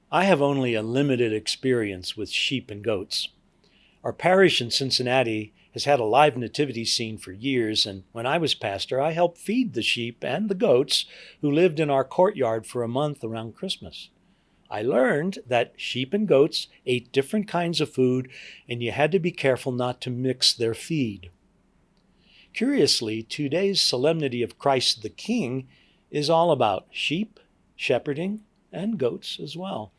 I have only a limited experience with sheep and goats. Our parish in Cincinnati has had a live nativity scene for years, and when I was pastor, I helped feed the sheep and the goats who lived in our courtyard for a month around Christmas. I learned that sheep and goats ate different kinds of food, and you had to be careful not to mix their feed. Curiously, today's Solemnity of Christ the King is all about sheep, shepherding, and goats as well.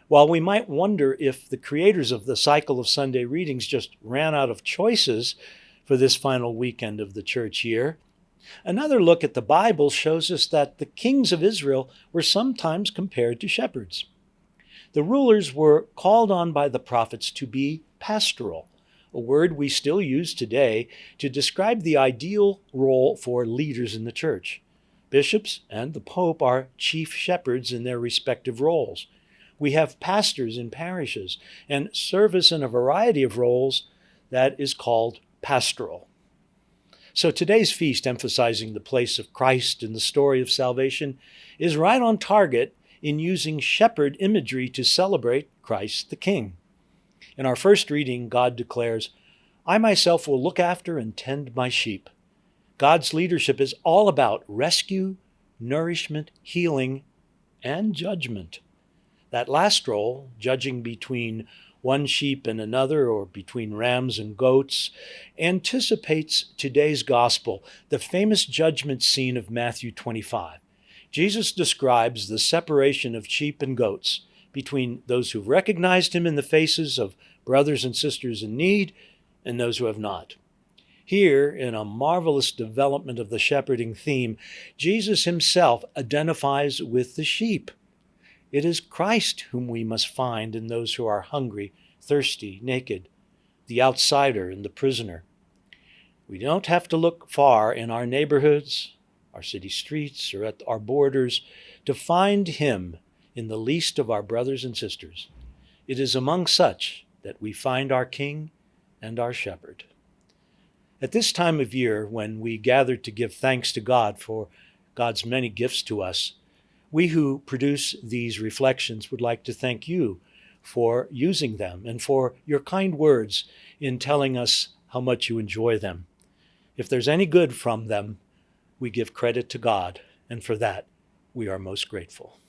While we might wonder if the creators of the cycle of Sunday readings just ran out of choices for this final weekend of the church year, another look at the Bible shows us that the kings of Israel were sometimes compared to shepherds. The rulers were called on by the prophets to be pastoral, a word we still use today to describe the ideal role for leaders in the church. Bishops and the Pope are chief shepherds in their respective roles. We have pastors in parishes and service in a variety of roles that is called pastoral. So today's feast, emphasizing the place of Christ in the story of salvation, is right on target in using shepherd imagery to celebrate Christ the King. In our first reading, God declares, "I myself will look after and tend my sheep." God's leadership is all about rescue, nourishment, healing, and judgment. That last role, judging between one sheep and another or between rams and goats, anticipates today's gospel, the famous judgment scene of Matthew 25. Jesus describes the separation of sheep and goats between those who've recognized him in the faces of brothers and sisters in need and those who have not. Here, in a marvelous development of the shepherding theme, Jesus himself identifies with the sheep. It is Christ whom we must find in those who are hungry, thirsty, naked, the outsider and the prisoner. We don't have to look far in our neighborhoods, our city streets, or at our borders to find him in the least of our brothers and sisters. It is among such that we find our King and our Shepherd. At this time of year, when we gather to give thanks to God for God's many gifts to us, we who produce these reflections would like to thank you for using them and for your kind words in telling us how much you enjoy them. If there's any good from them, we give credit to God, and for that we are most grateful.